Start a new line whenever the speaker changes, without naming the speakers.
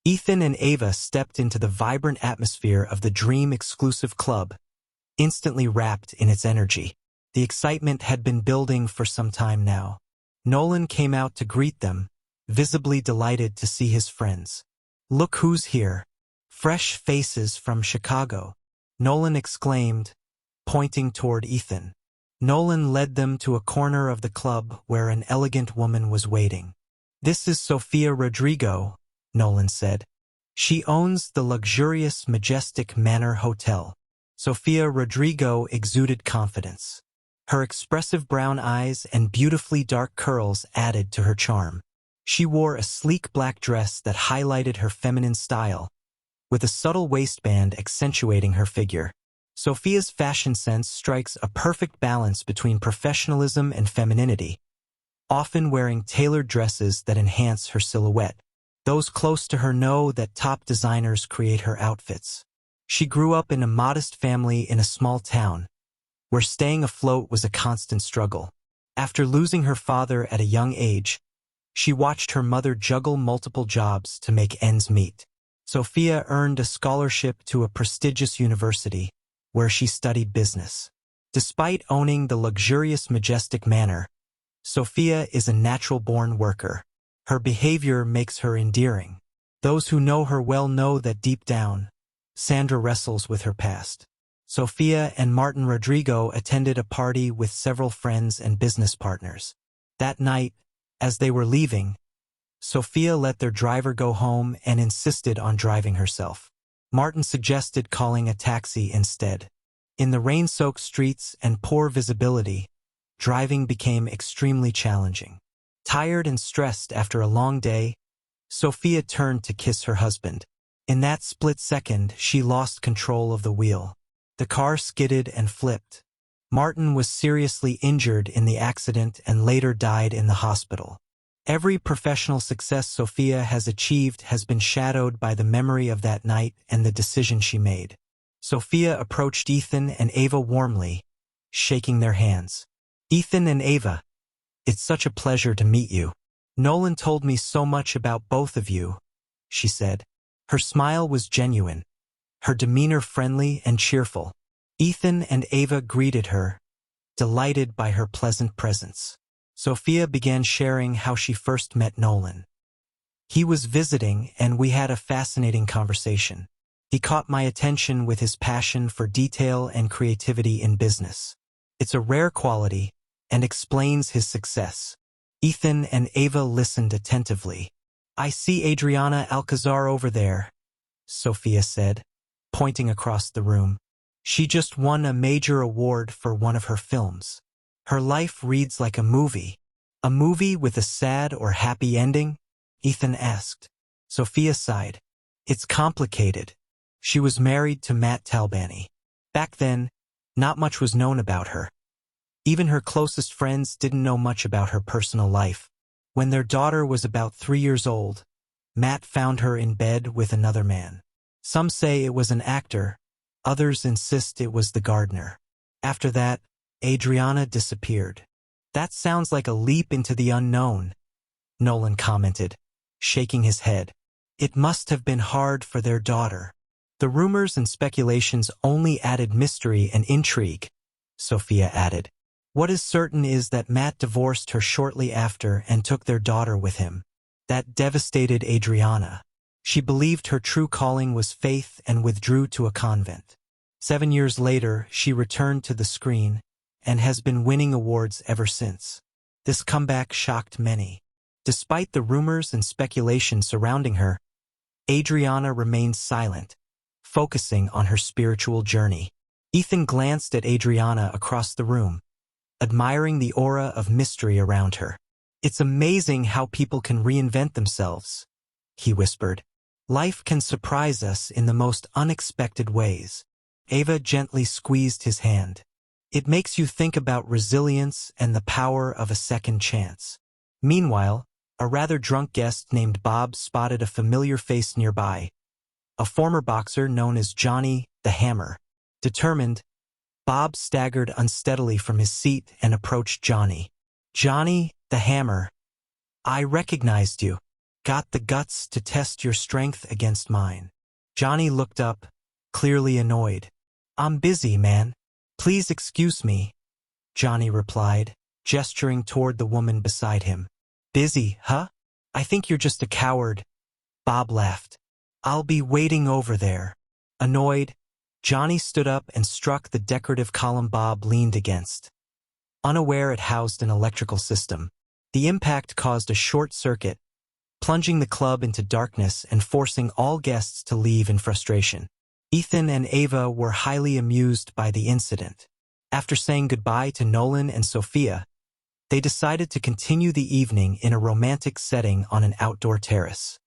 Ethan and Ava stepped into the vibrant atmosphere of the dream-exclusive club, instantly wrapped in its energy. The excitement had been building for some time now. Nolan came out to greet them, visibly delighted to see his friends. "Look who's here. Fresh faces from Chicago," Nolan exclaimed, pointing toward Ethan. Nolan led them to a corner of the club where an elegant woman was waiting. "This is Sofia Rodrigo," Nolan said. "She owns the luxurious Majestic Manor Hotel." Sofia Rodrigo exuded confidence. Her expressive brown eyes and beautifully dark curls added to her charm. She wore a sleek black dress that highlighted her feminine style, with a subtle waistband accentuating her figure. Sofia's fashion sense strikes a perfect balance between professionalism and femininity, often wearing tailored dresses that enhance her silhouette. Those close to her know that top designers create her outfits. She grew up in a modest family in a small town, where staying afloat was a constant struggle. After losing her father at a young age, she watched her mother juggle multiple jobs to make ends meet. Sofia earned a scholarship to a prestigious university, where she studied business. Despite owning the luxurious Majestic Manor, Sofia is a natural-born worker. Her behavior makes her endearing. Those who know her well know that deep down, Sandra wrestles with her past. Sofia and Martin Rodrigo attended a party with several friends and business partners. That night, as they were leaving, Sofia let their driver go home and insisted on driving herself. Martin suggested calling a taxi instead. In the rain-soaked streets and poor visibility, driving became extremely challenging. Tired and stressed after a long day, Sofia turned to kiss her husband. In that split second, she lost control of the wheel. The car skidded and flipped. Martin was seriously injured in the accident and later died in the hospital. Every professional success Sofia has achieved has been shadowed by the memory of that night and the decision she made. Sofia approached Ethan and Ava warmly, shaking their hands. "Ethan and Ava, it's such a pleasure to meet you. Nolan told me so much about both of you," she said. Her smile was genuine, her demeanor friendly and cheerful. Ethan and Ava greeted her, delighted by her pleasant presence. Sofia began sharing how she first met Nolan. "He was visiting and we had a fascinating conversation. He caught my attention with his passion for detail and creativity in business. It's a rare quality and explains his success." Ethan and Ava listened attentively. "I see Adriana Alcazar over there," Sofia said, pointing across the room. "She just won a major award for one of her films. Her life reads like a movie." "A movie with a sad or happy ending?" Ethan asked. Sofia sighed. "It's complicated. She was married to Matt Talbani. Back then, not much was known about her. Even her closest friends didn't know much about her personal life. When their daughter was about 3 years old, Matt found her in bed with another man. Some say it was an actor, others insist it was the gardener. After that, Adriana disappeared." "That sounds like a leap into the unknown," Nolan commented, shaking his head. "It must have been hard for their daughter." "The rumors and speculations only added mystery and intrigue," Sofia added. "What is certain is that Matt divorced her shortly after and took their daughter with him. That devastated Adriana. She believed her true calling was faith and withdrew to a convent. 7 years later, she returned to the screen and has been winning awards ever since. This comeback shocked many. Despite the rumors and speculation surrounding her, Adriana remained silent, focusing on her spiritual journey." Ethan glanced at Adriana across the room, admiring the aura of mystery around her. "It's amazing how people can reinvent themselves," he whispered. "Life can surprise us in the most unexpected ways." Ava gently squeezed his hand. "It makes you think about resilience and the power of a second chance." Meanwhile, a rather drunk guest named Bob spotted a familiar face nearby, a former boxer known as Johnny the Hammer. Determined, Bob staggered unsteadily from his seat and approached Johnny. "Johnny the Hammer, I recognized you." Got the guts to test your strength against mine. Johnny looked up, clearly annoyed. I'm busy, man. Please excuse me, Johnny replied, gesturing toward the woman beside him. Busy, huh? I think you're just a coward. Bob laughed. I'll be waiting over there. Annoyed, Johnny stood up and struck the decorative column Bob leaned against. Unaware it housed an electrical system, the impact caused a short circuit, plunging the club into darkness and forcing all guests to leave in frustration. Ethan and Ava were highly amused by the incident. After saying goodbye to Nolan and Sophia, they decided to continue the evening in a romantic setting on an outdoor terrace.